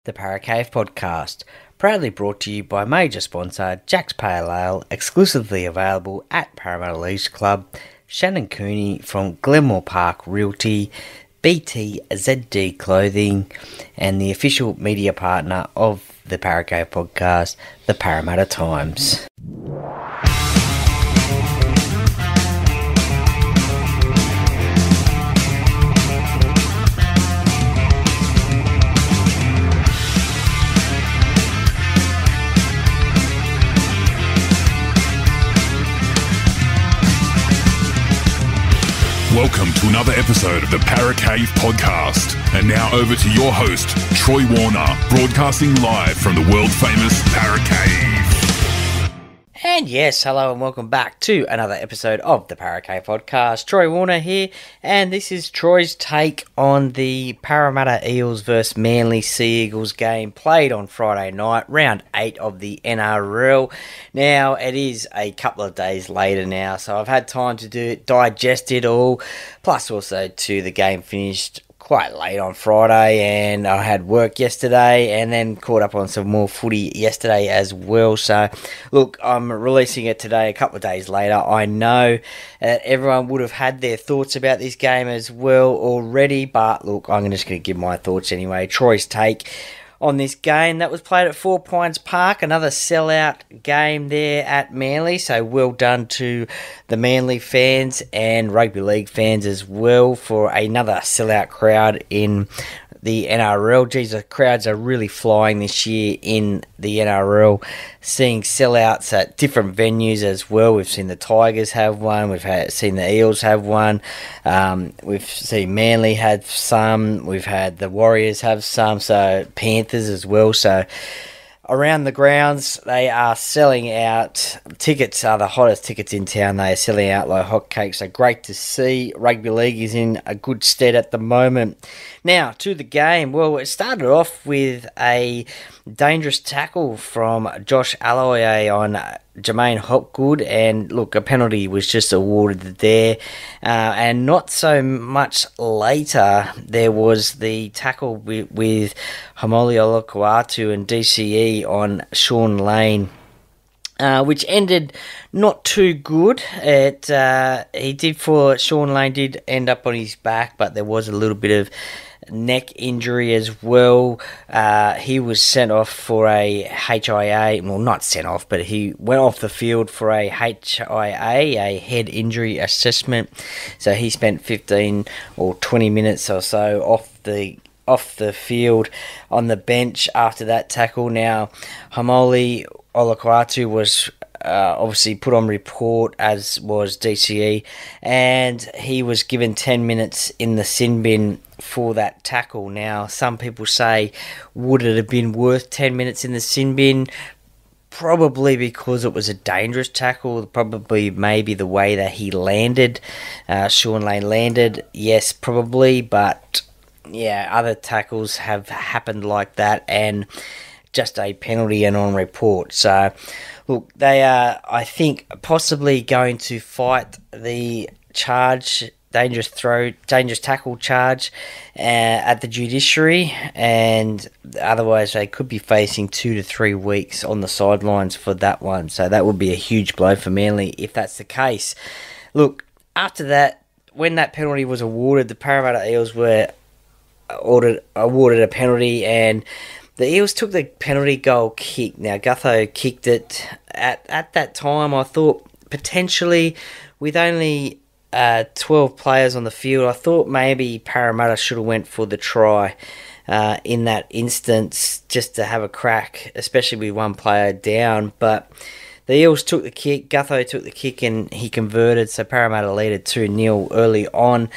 the Paracave podcast, proudly brought to you by major sponsor Jack's Pale Ale, exclusively available at Parramatta Eels Club, Shannon Cooney from Glenmore Park Realty, BTZD Clothing, and the official media partner of the Paracave podcast, the Parramatta Times. Welcome to another episode of the Paracave podcast. And now over to your host, Troy Warner, broadcasting live from the world-famous Paracave. And yes, hello and welcome back to another episode of the Paracave podcast. Troy Warner here, and this is Troy's take on the Parramatta Eels versus Manly Sea Eagles game played on Friday night, round 8 of the NRL. Now, it is a couple of days later now, so I've had time to digest it all, plus also the game finished quite late on Friday, and I had work yesterday and then caught up on some more footy yesterday as well. So look, I'm releasing it today a couple of days later. I know that everyone would have had their thoughts about this game as well already, but look, I'm just going to give my thoughts anyway. Troy's take on this game that was played at 4 Pines Park, another sellout game there at Manly, so well done to the Manly fans and rugby league fans as well for another sellout crowd in the NRL. Geez, the crowds are really flying this year in the NRL, seeing sellouts at different venues as well. We've seen the Tigers have one, seen the Eels have one, we've seen Manly had some, we've had the Warriors have some, so Panthers as well. So around the grounds, they are selling out. Tickets are the hottest tickets in town. They are selling out like hotcakes. So great to see. Rugby league is in a good stead at the moment. Now, to the game. Well, it started off with a dangerous tackle from Josh Aloiai on Jermaine Hopgood, and look, a penalty was just awarded there, and not so much later there was the tackle with Hamoli Olakuatu and DCE on Sean Lane, which ended not too good. Sean Lane did end up on his back, but there was a little bit of neck injury as well. He was sent off for a HIA, well, not sent off, but he went off the field for a HIA, a head injury assessment. So he spent 15 or 20 minutes or so off the field on the bench after that tackle. Now, Hamoli Olakuatu was obviously put on report, as was DCE, and he was given 10 minutes in the sin bin for that tackle. Now, some people say, would it have been worth 10 minutes in the sin bin? Probably, because it was a dangerous tackle. Probably maybe the way that he landed, Sean Lane landed, yes, probably, but yeah, other tackles have happened like that, and just a penalty and on report. So look, they are, I think, possibly going to fight the charge, dangerous tackle charge at the judiciary, and otherwise they could be facing 2 to 3 weeks on the sidelines for that one. So that would be a huge blow for Manly if that's the case. Look, after that, when that penalty was awarded, the Parramatta Eels were awarded a penalty, and the Eels took the penalty goal kick. Now, Gutho kicked it. At that time, I thought potentially with only 12 players on the field, I thought maybe Parramatta should have went for the try in that instance, just to have a crack, especially with one player down. But the Eels took the kick, Gutho took the kick, and he converted, so Parramatta led it 2-0 early on.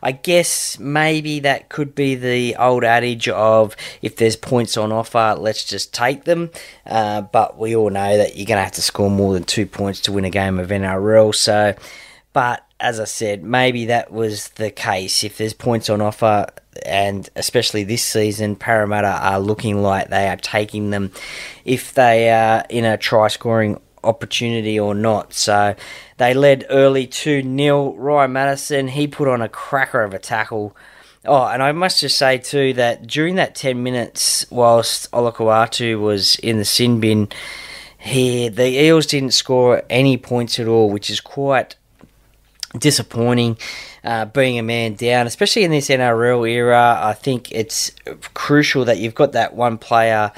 I guess maybe that could be the old adage of, if there's points on offer, let's just take them. But we all know that you're going to have to score more than 2 points to win a game of NRL. So, but as I said, maybe that was the case. If there's points on offer, and especially this season, Parramatta are looking like they are taking them if they are in a try-scoring opportunity or not. So they led early 2-0. Ryan Madison, he put on a cracker of a tackle Oh, and I must just say too that during that 10 minutes, whilst Olakuatu was in the sin bin, the Eels didn't score any points at all, which is quite disappointing. Being a man down, especially in this NRL era, I think it's crucial that you've got that one player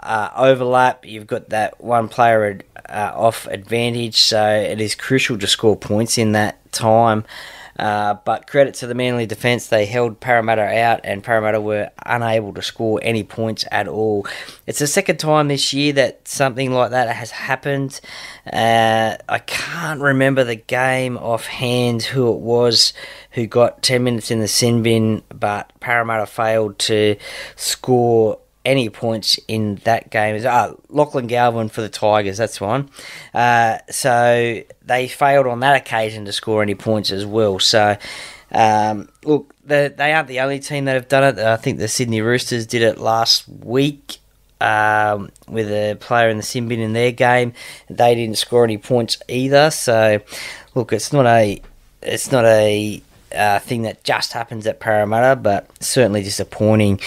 overlap, you've got that one player off advantage, so it is crucial to score points in that time. But credit to the Manly defence, they held Parramatta out and Parramatta were unable to score any points at all. It's the second time this year that something like that has happened. I can't remember the game offhand who it was who got 10 minutes in the sin bin, but Parramatta failed to score any points in that game. Lachlan Galvin for the Tigers, that's one. So they failed on that occasion to score any points as well. So, look, they aren't the only team that have done it. I think the Sydney Roosters did it last week with a player in the sin bin in their game. They didn't score any points either. So, look, it's not a thing that just happens at Parramatta, but certainly disappointing.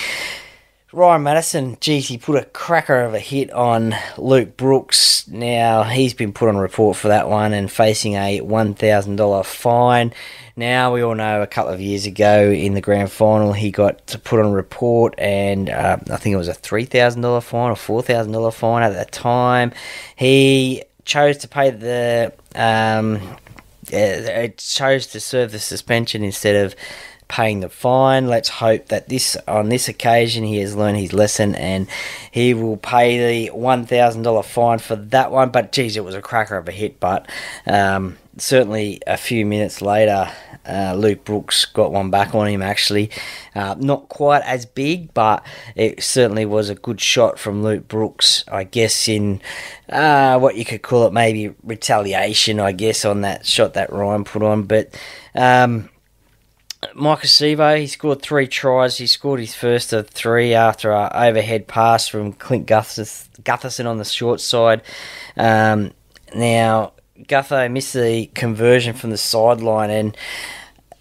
Ryan Madison, geez, he put a cracker of a hit on Luke Brooks. Now, he's been put on report for that one and facing a $1,000 fine. Now, we all know a couple of years ago in the grand final, he got to put on report and I think it was a $3,000 fine or $4,000 fine at that time. He chose to pay chose to serve the suspension instead of paying the fine. Let's hope that on this occasion he has learned his lesson and he will pay the $1,000 fine for that one. But geez, it was a cracker of a hit. But certainly a few minutes later, Luke Brooks got one back on him actually. Not quite as big, but it certainly was a good shot from Luke Brooks, I guess, in what you could call it maybe retaliation, I guess, on that shot that Ryan put on. But Maika Sivo, he scored 3 tries. He scored his first of 3 after an overhead pass from Clint Gutherson on the short side. Now, Gutho missed the conversion from the sideline, and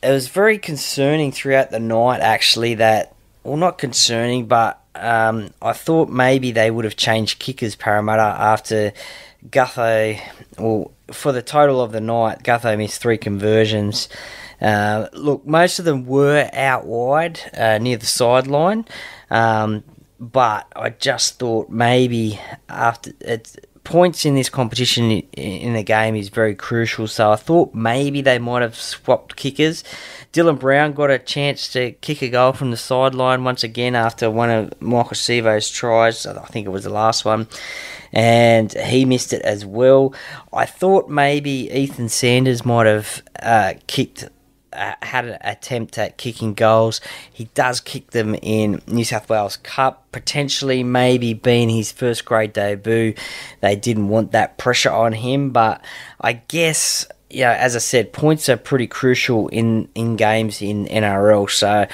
it was very concerning throughout the night, actually, not concerning, but I thought maybe they would have changed kickers, Parramatta, after Gutho, for the total of the night, Gutho missed 3 conversions. Look, most of them were out wide near the sideline, but I just thought maybe points in this competition in the game is very crucial, so I thought maybe they might have swapped kickers. Dylan Brown got a chance to kick a goal from the sideline once again after one of Maika Sivo's tries. I think it was the last one, and he missed it as well. I thought maybe Ethan Sanders might have had an attempt at kicking goals. He does kick them in New South Wales Cup, potentially maybe being his first grade debut. They didn't want that pressure on him, but I guess, as I said, points are pretty crucial in games in NRL, so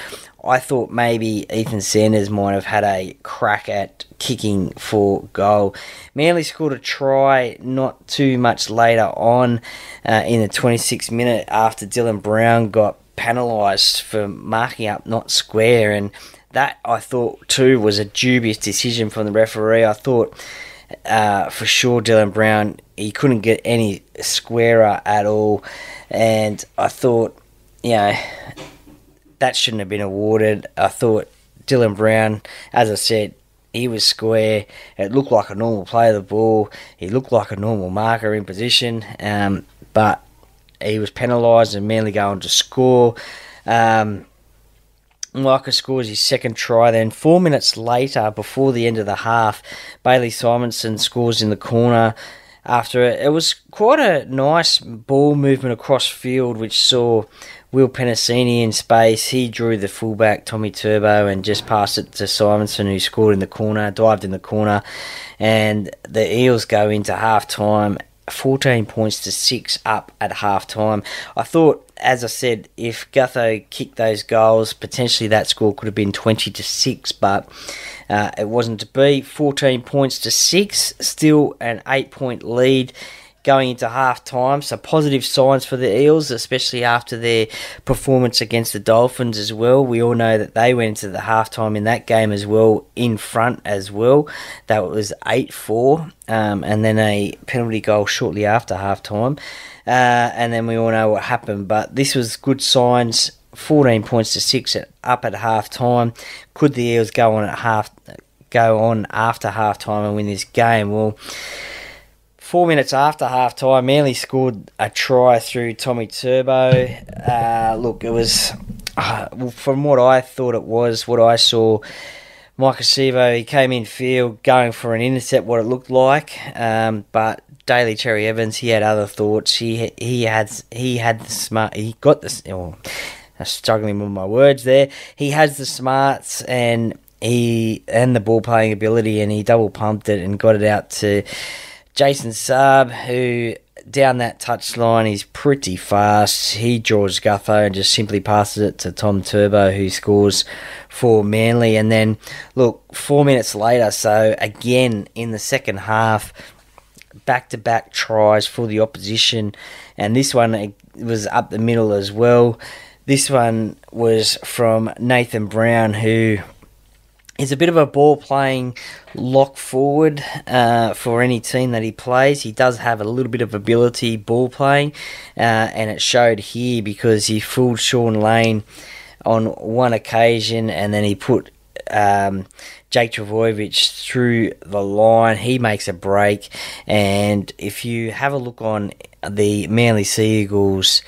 I thought maybe Ethan Sanders might have had a crack at kicking for goal. Manly scored a try not too much later on in the 26th minute after Dylan Brown got penalised for marking up not square, and that I thought too was a dubious decision from the referee. I thought for sure Dylan Brown, he couldn't get any squarer at all, and I thought, that shouldn't have been awarded. I thought Dylan Brown, as I said, he was square. It looked like a normal play of the ball. He looked like a normal marker in position, but he was penalised and Manly going to score. Micah scores his second try. Then 4 minutes later, before the end of the half, Bailey Simonson scores in the corner. After it was quite a nice ball movement across field, which saw Will Penasini in space. He drew the fullback, Tommy Turbo, and just passed it to Simonson, who scored in the corner, dived in the corner. And the Eels go into half-time, 14 points to 6 up at half-time. I thought, as I said, if Gutho kicked those goals, potentially that score could have been 20 to 6, but it wasn't to be. 14 points to 6, still an 8-point lead going into half-time. So positive signs for the Eels, especially after their performance against the Dolphins as well. We all know that they went into the half-time in that game as well, in front as well. That was 8-4, and then a penalty goal shortly after half-time. And then we all know what happened. But this was good signs. 14 points to 6 up at half-time. Could the Eels go on after half-time and win this game? Well, 4 minutes after half-time, Manly scored a try through Tommy Turbo. Look, it was, from what I thought it was, what I saw, Maika Sivo, he came in field going for an intercept, what it looked like, but Daly Cherry Evans, he had other thoughts. He had the smart. He got this. Oh, I'm struggling with my words there. He has the smarts and the ball playing ability, and he double pumped it and got it out to Jason Saab, who down that touchline is pretty fast. He draws Gutho and just simply passes it to Tom Turbo, who scores for Manly. And then, look, 4 minutes later, so again in the second half, back-to-back tries for the opposition, and this one was up the middle as well. This one was from Nathan Brown, who is a bit of a ball-playing lock forward for any team that he plays. He does have a little bit of ability ball-playing, and it showed here because he fooled Sean Lane on one occasion, and then he put Jake Travojevic through the line. He makes a break, and if you have a look on the Manly Sea Eagles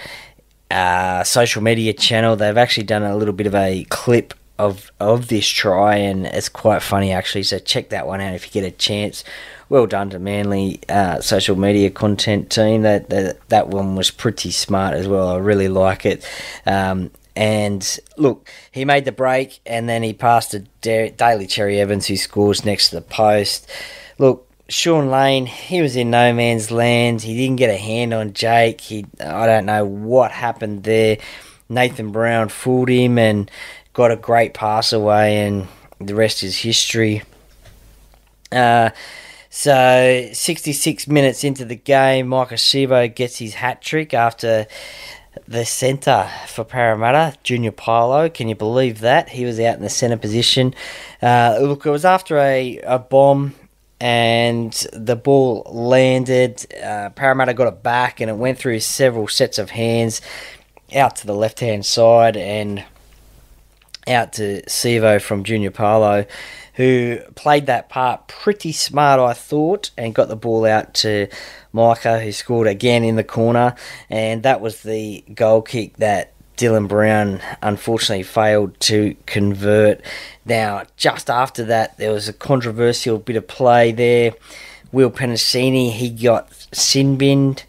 social media channel, they've actually done a little bit of a clip of this try, and it's quite funny actually, so check that one out if you get a chance. Well done to Manly social media content team. That one was pretty smart as well. I really like it. And look, he made the break, and then he passed to Daly Cherry Evans, who scores next to the post. Look, Sean Lane, he was in no man's land. He didn't get a hand on Jake. I don't know what happened there. Nathan Brown fooled him and got a great pass away, and the rest is history. So 66 minutes into the game, Maika Sivo gets his hat-trick after the centre for Parramatta, Junior Paolo. Can you believe that? He was out in the centre position. Look, it was after a bomb, and the ball landed. Parramatta got it back, and it went through several sets of hands out to the left-hand side and out to Sivo from Junior Paolo, who played that part pretty smart, I thought, and got the ball out to Maika, who scored again in the corner, and that was the goal kick that Dylan Brown unfortunately failed to convert. Now, just after that, there was a controversial bit of play there. Will Penasini, he got sin-binned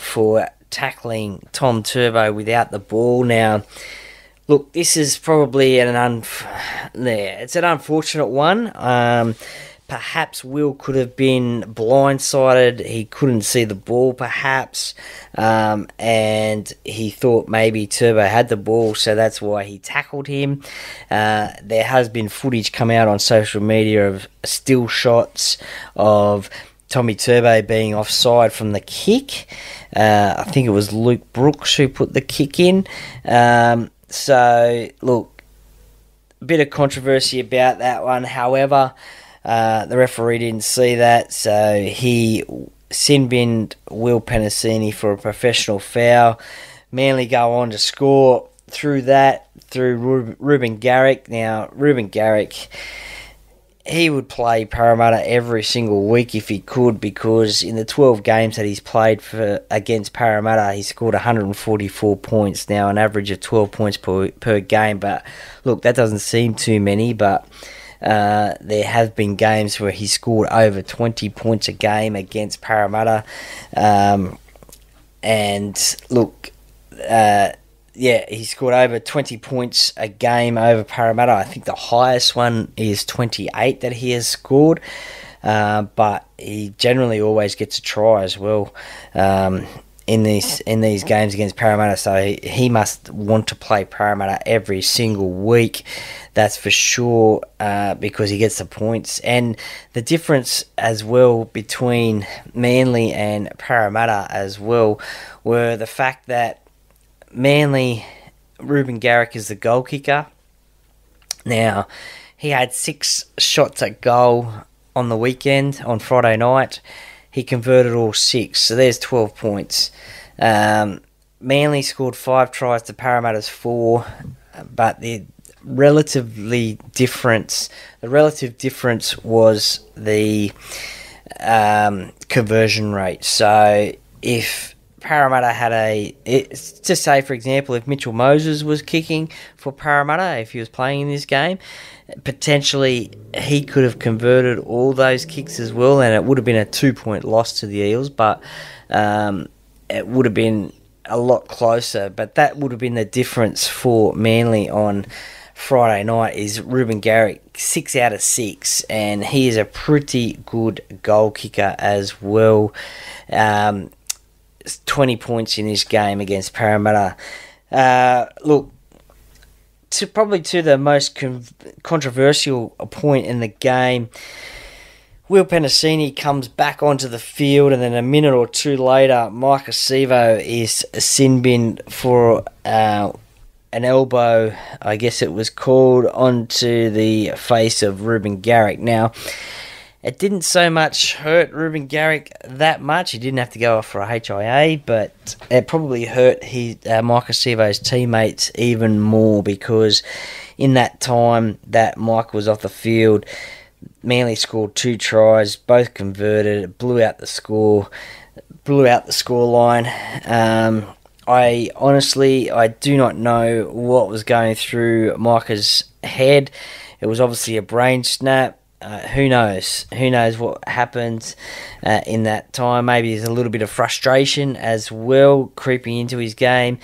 for tackling Tom Turbo without the ball. Now, look, this is probably it's an unfortunate one. Perhaps Will could have been blindsided. He couldn't see the ball, perhaps, and he thought maybe Turbo had the ball, so that's why he tackled him. There has been footage come out on social media of still shots of Tommy Turbo being offside from the kick. I think it was Luke Brooks who put the kick in. So, look, a bit of controversy about that one. However, the referee didn't see that, so he sin-binned Will Penasini for a professional foul. Manly go on to score through Ruben Garrick. Now, Ruben Garrick, he would play Parramatta every single week if he could, because in the 12 games that he's played against Parramatta, he scored 144 points. Now, an average of 12 points per game. But look, that doesn't seem too many, but there have been games where he scored over 20 points a game against Parramatta. And look, he scored over 20 points a game over Parramatta. I think the highest one is 28 that he has scored, but he generally always gets a try as well. in these games against Parramatta, so he must want to play Parramatta every single week. That's for sure, because he gets the points. And the difference as well between Manly and Parramatta as well were the fact that Manly, Ruben Garrick is the goal kicker. Now, he had 6 shots at goal on the weekend, on Friday night. He converted all 6, so there's 12 points. Manly scored 5 tries to Parramatta's 4, but the relative difference was the conversion rate. So if Parramatta had just say, for example, if Mitchell Moses was kicking for Parramatta, if he was playing in this game, potentially he could have converted all those kicks as well, and it would have been a 2-point loss to the Eels, but it would have been a lot closer. But that would have been the difference for Manly on Friday night, is Ruben Garrick 6 out of 6, and he is a pretty good goal kicker as well. 20 points in this game against Parramatta. Look, to the most controversial point in the game, Will Penasini comes back onto the field, and then a minute or two later, Maika Sivo is sin binned for an elbow, I guess it was called, onto the face of Ruben Garrick. Now, it didn't so much hurt Ruben Garrick that much. He didn't have to go off for a HIA, but it probably hurt Maika Sivo's teammates even more, because in that time that Mike was off the field, Manly scored 2 tries, both converted. It blew out the score line. I do not know what was going through Micah's head. It was obviously a brain snap. Who knows? Who knows what happened in that time? Maybe there's a little bit of frustration as well creeping into his game.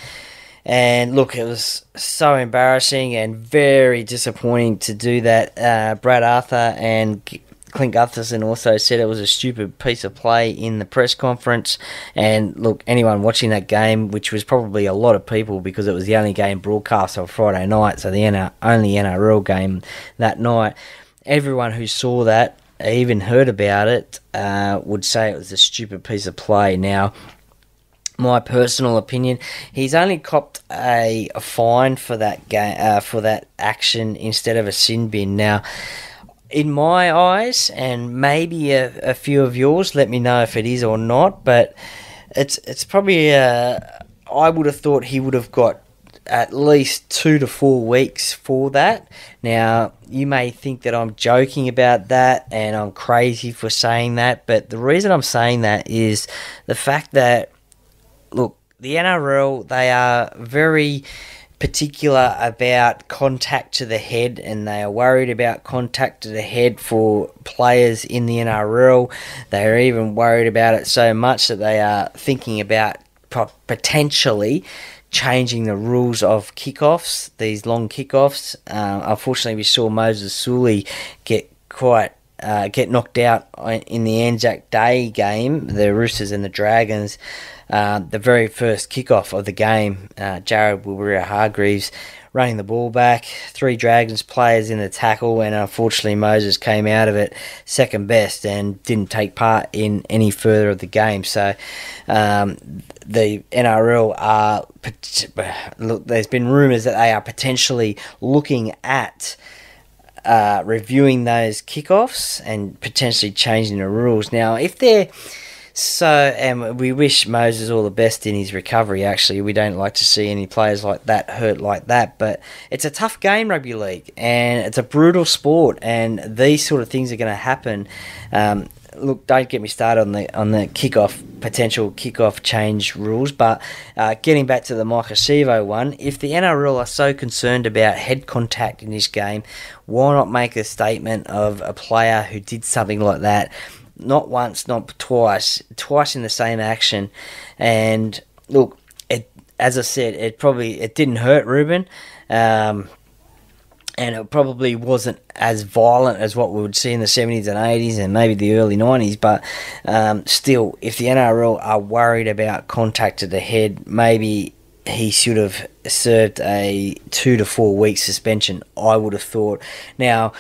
And look, it was so embarrassing and very disappointing to do that. Brad Arthur and Clint Gutherson also said it was a stupid piece of play in the press conference. And look, anyone watching that game, which was probably a lot of people because it was the only game broadcast on Friday night, so the only NRL game that night, everyone who saw that, even heard about it, would say it was a stupid piece of play. Now, my personal opinion, he's only copped a fine for that game, for that action, instead of a sin bin. Now, in my eyes, and maybe a few of yours, let me know if it is or not, but it's probably, I would have thought he would have got at least 2 to 4 weeks for that. Now, you may think that I'm joking about that and I'm crazy for saying that, but the reason I'm saying that is the fact that, look, the NRL, they are very particular about contact to the head, and they are worried about contact to the head for players in the NRL. They are even worried about it so much that they are thinking about potentially changing the rules of kickoffs, these long kickoffs. Unfortunately, we saw Moses Suli get knocked out in the Anzac Day game, the Roosters and the Dragons. The very first kickoff of the game, Jared Wilbury-Hargreaves running the ball back, 3 Dragons players in the tackle, and unfortunately Moses came out of it second best and didn't take part in any further of the game. So the NRL are, look, there's been rumours that they are potentially looking at reviewing those kickoffs and potentially changing the rules. Now, if they're and we wish Moses all the best in his recovery, actually. We don't like to see any players like that hurt like that, but it's a tough game, rugby league, and it's a brutal sport, and these sort of things are going to happen. Look, don't get me started on the potential kickoff change rules, but getting back to the Maika Sivo one, if the NRL are so concerned about head contact in this game, why not make a statement of a player who did something like that? Not once, not twice in the same action. And look, as I said, it didn't hurt Ruben. And and it probably wasn't as violent as what we would see in the 70s and 80s and maybe the early 90s, but still, if the NRL are worried about contact to the head, maybe he should have served a 2 to 4 week suspension, I would have thought. Now,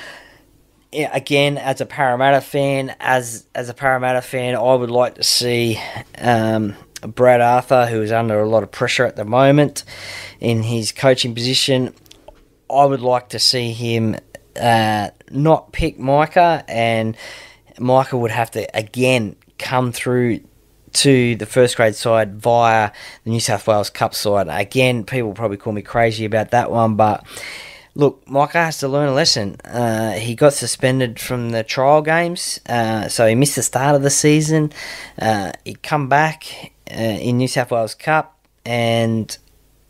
again, as a Parramatta fan, I would like to see Brad Arthur, who is under a lot of pressure at the moment in his coaching position. I would like to see him not pick Maika, and Maika would have to again come through to the first grade side via the New South Wales Cup side. Again, people probably call me crazy about that one, but look, Maika has to learn a lesson. He got suspended from the trial games, so he missed the start of the season. He come back in New South Wales Cup, and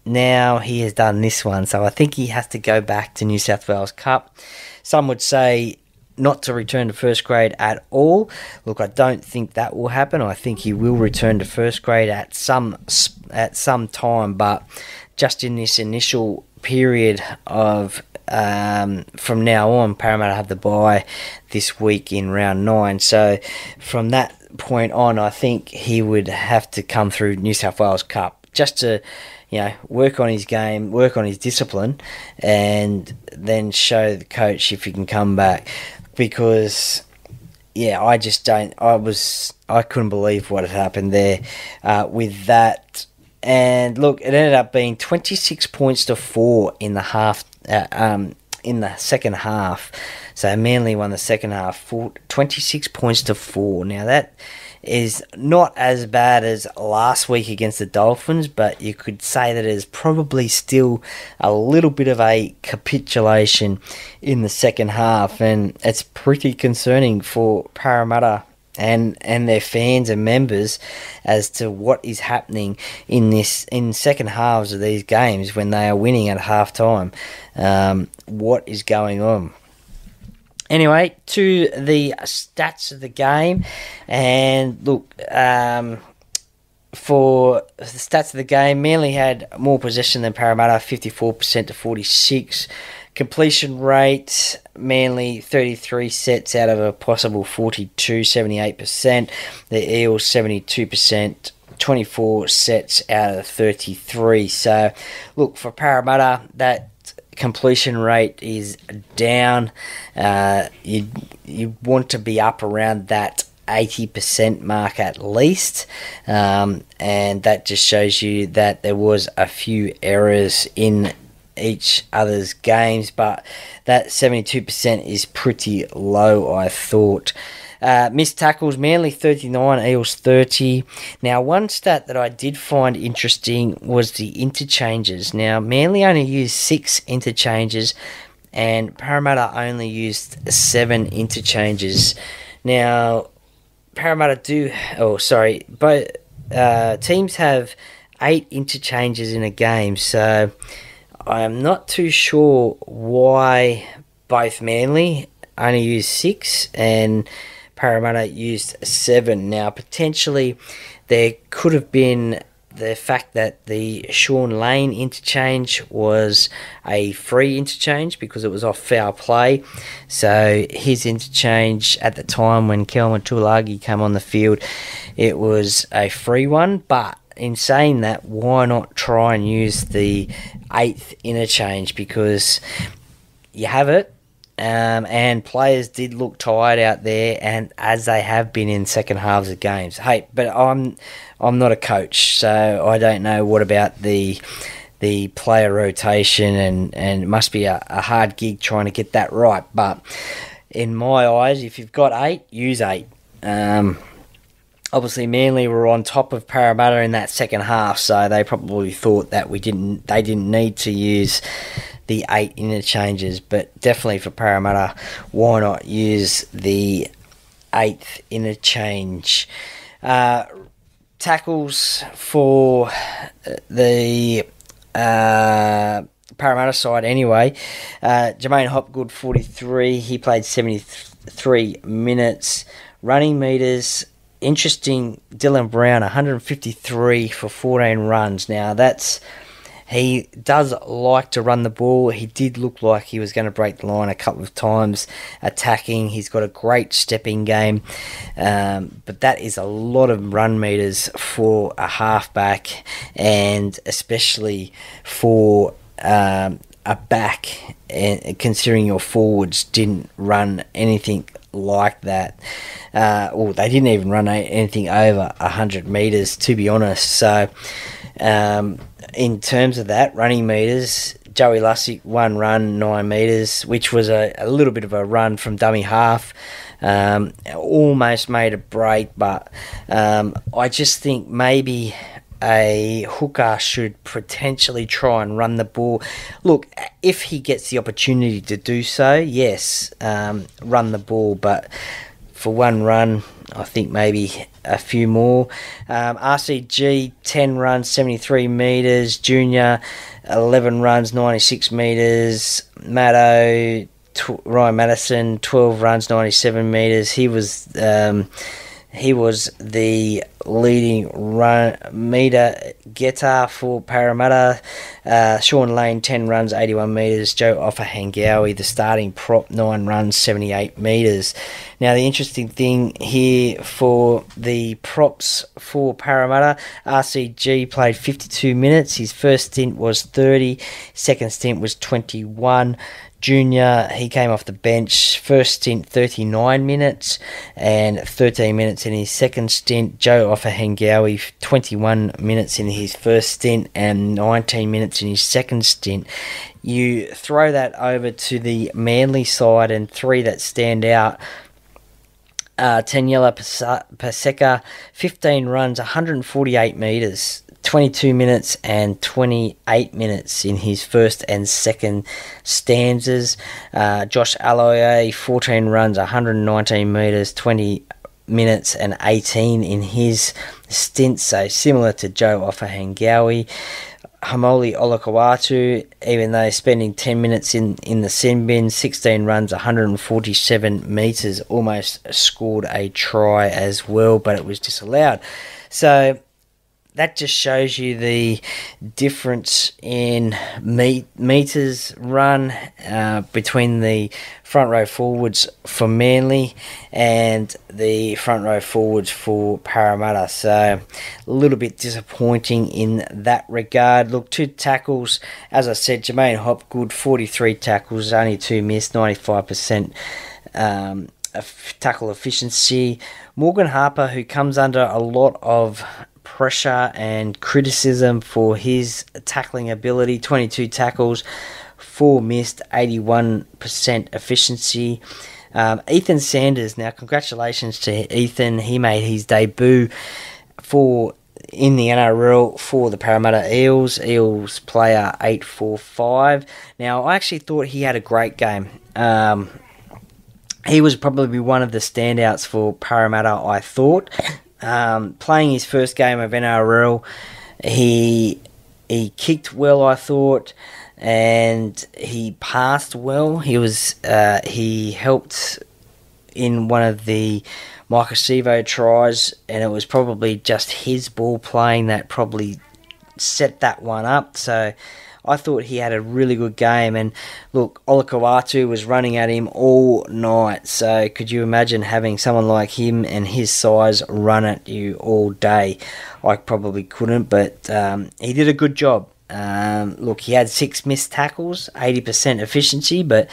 now he has done this one, so I think he has to go back to New South Wales Cup. Some would say not to return to first grade at all. Look, I don't think that will happen. I think he will return to first grade at some time, but just in this initial period of from now on, Parramatta have the bye this week in round 9. So from that point on, I think he would have to come through New South Wales Cup just to work on his game, work on his discipline, and then show the coach if he can come back. Because, I couldn't believe what had happened there with that. And look, it ended up being 26 points to 4 in the half, in the second half. So Manly won the second half, 26 points to 4. Now that is not as bad as last week against the Dolphins, but you could say that it is probably still a little bit of a capitulation in the second half, and it's pretty concerning for Parramatta and their fans and members as to what is happening in second halves of these games when they are winning at half time. What is going on? Anyway, to the stats of the game, and look, for the stats of the game, Manly had more possession than Parramatta, 54% to 46%. Completion rate, Manly 33 sets out of a possible 42, 78%. The Eels 72%, 24 sets out of 33. So, look, for Parramatta, that completion rate is down. You want to be up around that 80% mark at least, and that just shows you that there was a few errors in each other's games, but that 72% is pretty low, I thought. Missed tackles, Manly 39, Eels 30. Now, one stat that I did find interesting was the interchanges. Now, Manly only used 6 interchanges, and Parramatta only used 7 interchanges. Now, both teams have 8 interchanges in a game, so I'm not too sure why both Manly only used 6 and Parramatta used 7. Now, potentially, there could have been the fact that the Sean Lane interchange was a free interchange because it was off foul play. So his interchange at the time when Kelman Tuilagi came on the field, it was a free one. But in saying that, why not try and use the 8th interchange? Because you have it. And players did look tired out there, and as they have been in second halves of games. Hey, but I'm not a coach, so I don't know what about the player rotation, and it must be a hard gig trying to get that right. But in my eyes, if you've got 8, use 8. Obviously, Manly were on top of Parramatta in that second half, so they probably thought that they didn't need to use the 8 interchanges, but definitely for Parramatta, why not use the 8th interchange? Tackles for the Parramatta side anyway. Jermaine Hopgood, 43. He played 73 minutes. Running metres, interesting, Dylan Brown, 153 for 14 runs. Now, that's He does like to run the ball. He did look like he was going to break the line a couple of times attacking. He's got a great stepping game. But that is a lot of run meters for a halfback, and especially for a back, and considering your forwards didn't run anything like that. Or they didn't even run anything over 100 metres, to be honest. So in terms of that, running metres, Joey Lussick, 1 run, 9 metres, which was a little bit of a run from dummy half. Almost made a break, but I just think maybe a hooker should potentially try and run the ball. Look, if he gets the opportunity to do so, yes, run the ball, but for 1 run, I think maybe a few more. RCG, 10 runs, 73 metres. Junior, 11 runs, 96 metres. Ryan Madison, 12 runs, 97 metres. He was the leading run meter getter for Parramatta. Sean Lane, 10 runs, 81 metres. Joe Offahangawi, the starting prop, 9 runs, 78 metres. Now, the interesting thing here for the props for Parramatta, RCG played 52 minutes. His first stint was 30. Second stint was 21. Junior, he came off the bench. First stint, 39 minutes and 13 minutes in his second stint. Joe Offahangawi, 21 minutes in his first stint and 19 minutes in his second stint. You throw that over to the Manly side, and 3 that stand out. Taniela Paseka, 15 runs, 148 metres. 22 minutes and 28 minutes in his first and second stanzas. Josh Aloiai, 14 runs, 119 metres, 20 minutes and 18 in his stint, so similar to Joe Offahangawi. Hamoli Olakawatu, even though spending 10 minutes in the sin bin, 16 runs, 147 metres, almost scored a try as well, but it was disallowed. So that just shows you the difference in metres run between the front row forwards for Manly and the front row forwards for Parramatta. So a little bit disappointing in that regard. Look, 2 tackles, as I said, Jermaine Hopgood, 43 tackles, only 2 missed, 95% tackle efficiency. Morgan Harper, who comes under a lot of pressure and criticism for his tackling ability, 22 tackles, 4 missed, 81% efficiency. Ethan Sanders, now congratulations to Ethan. He made his debut in the NRL for the Parramatta Eels player 845. Now, I actually thought he had a great game. He was probably one of the standouts for Parramatta, I thought. Playing his first game of NRL, he kicked well, I thought, and he passed well. He helped in one of the Maika Sivo tries, and it was probably just his ball playing that probably set that one up. So I thought he had a really good game, and look, Olakawatu was running at him all night, so could you imagine having someone like him and his size run at you all day? I probably couldn't, but he did a good job. Look, he had 6 missed tackles, 80% efficiency, but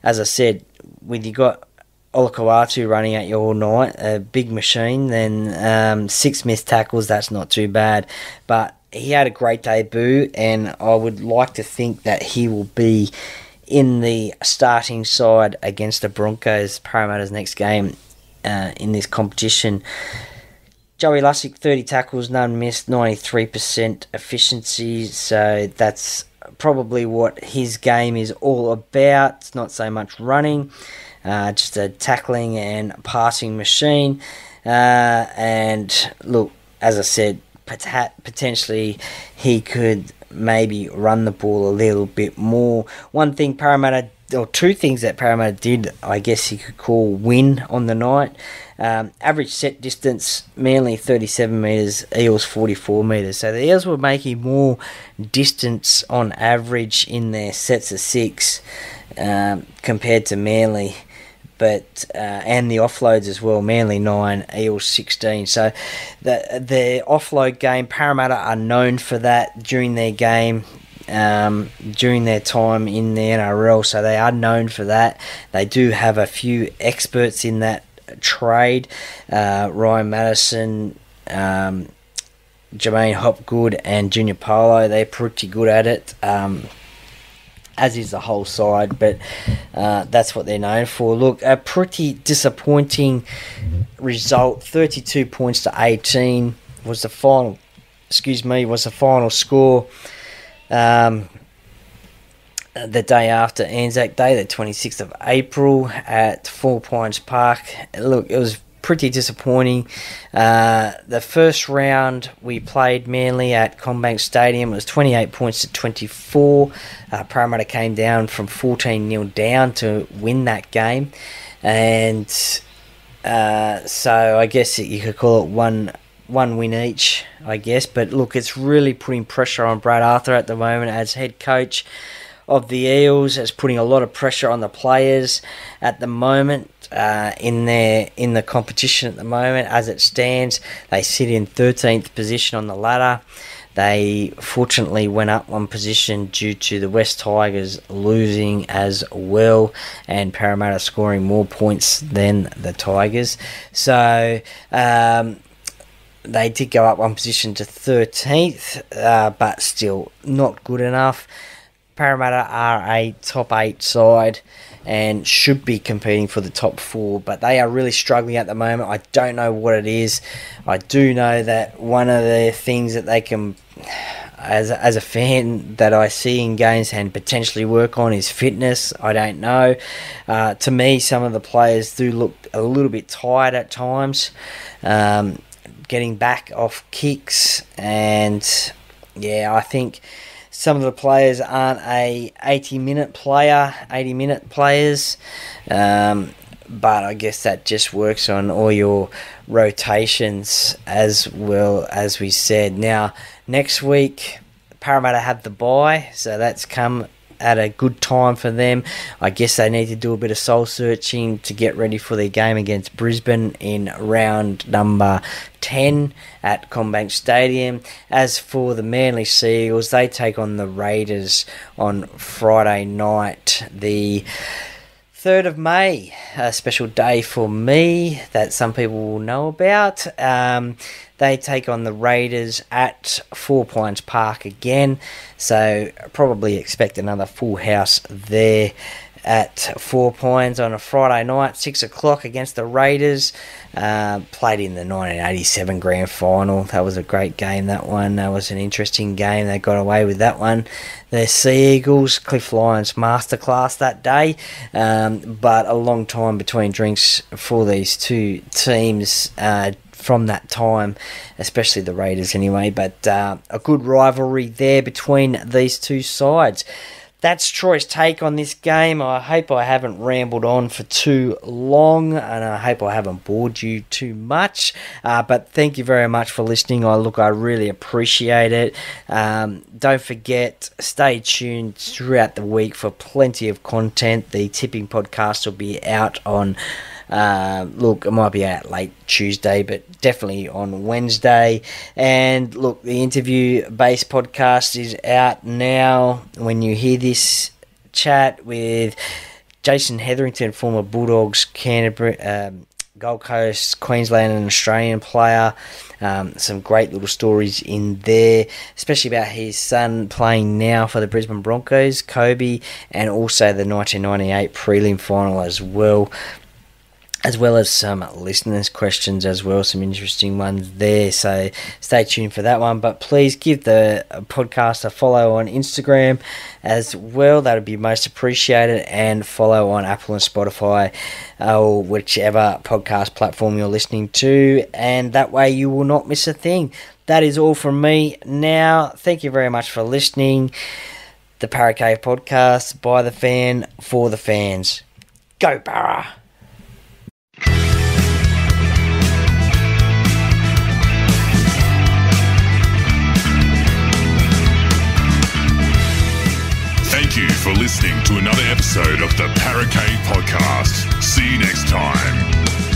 as I said, when you got Olakawatu running at you all night, a big machine, then 6 missed tackles, that's not too bad, but he had a great debut, and I would like to think that he will be in the starting side against the Broncos, Parramatta's next game in this competition. Joey Lussick, 30 tackles, none missed, 93% efficiency, so that's probably what his game is all about. It's not so much running, just a tackling and passing machine. And look, as I said, potentially he could maybe run the ball a little bit more. One thing Parramatta, or two things that Parramatta did, I guess you could call win on the night. Average set distance, Manly 37 metres, Eels 44 metres. So the Eels were making more distance on average in their sets of 6 compared to Manly. But and the offloads as well, Manly 9, Eels 16. So the offload game, Parramatta are known for that during their game, during their time in the NRL. So they are known for that. They do have a few experts in that trade. Ryan Madison, Jermaine Hopgood, and Junior Paulo. They're pretty good at it. As is the whole side, but that's what they're known for. Look, a pretty disappointing result. 32 points to 18 was the final. Was the final score. The day after Anzac Day, the 26th of April, at 4 Pines Park. Look, it was pretty disappointing. The first round we played Manly at CommBank Stadium. It was 28 points to 24. Parramatta came down from 14-0 down to win that game, and so I guess you could call it one win each, I guess. But look, it's really putting pressure on Brad Arthur at the moment as head coach of the Eels. It's putting a lot of pressure on the players at the moment. In the competition at the moment, as it stands, they sit in 13th position on the ladder. They fortunately went up one position due to the West Tigers losing as well, and Parramatta scoring more points than the Tigers. So they did go up one position to 13th, but still not good enough. Parramatta are a top 8 side and should be competing for the top 4, but they are really struggling at the moment. I don't know what it is. I do know that one of the things that they can, as a fan, that I see in games and potentially work on is fitness. I don't know. To me, some of the players do look a little bit tired at times, getting back off kicks, and yeah, I think some of the players aren't 80-minute players, but I guess that just works on all your rotations as well, as we said. Now, next week, Parramatta have the bye, so that's come at a good time for them. I guess they need to do a bit of soul searching to get ready for their game against Brisbane in round number 10 at CommBank Stadium. As for the Manly Seals, they take on the Raiders on Friday night, the 3rd of May, a special day for me that some people will know about. They take on the Raiders at 4 Pines Park again, so probably expect another full house there at 4 Pines on a Friday night, 6 o'clock against the Raiders. Played in the 1987 Grand Final. That was a great game, that one. That was an interesting game. They got away with that one. The Sea Eagles, Cliff Lyons masterclass that day, but a long time between drinks for these two teams from that time, especially the Raiders anyway, but a good rivalry there between these two sides. That's Troy's take on this game. I hope I haven't rambled on for too long, and I hope I haven't bored you too much. But thank you very much for listening. I really appreciate it. Don't forget, stay tuned throughout the week for plenty of content. The Tipping Podcast will be out on it might be out late Tuesday, but definitely on Wednesday. And look, the interview-based podcast is out now. When you hear this chat with Jason Hetherington, former Bulldogs, Canterbury, Gold Coast, Queensland and Australian player. Some great little stories in there, especially about his son playing now for the Brisbane Broncos, Kobe, and also the 1998 prelim final as well as some listeners' questions as well, some interesting ones there, so stay tuned for that one. But please give the podcast a follow on Instagram as well, that would be most appreciated, and follow on Apple and Spotify or whichever podcast platform you're listening to, and that way you will not miss a thing. that is all from me now. Thank you very much for listening. The Parra Cave Podcast, by the fan, for the fans. Go Parra! Thank you for listening to another episode of the Parra Cave Podcast. See you next time.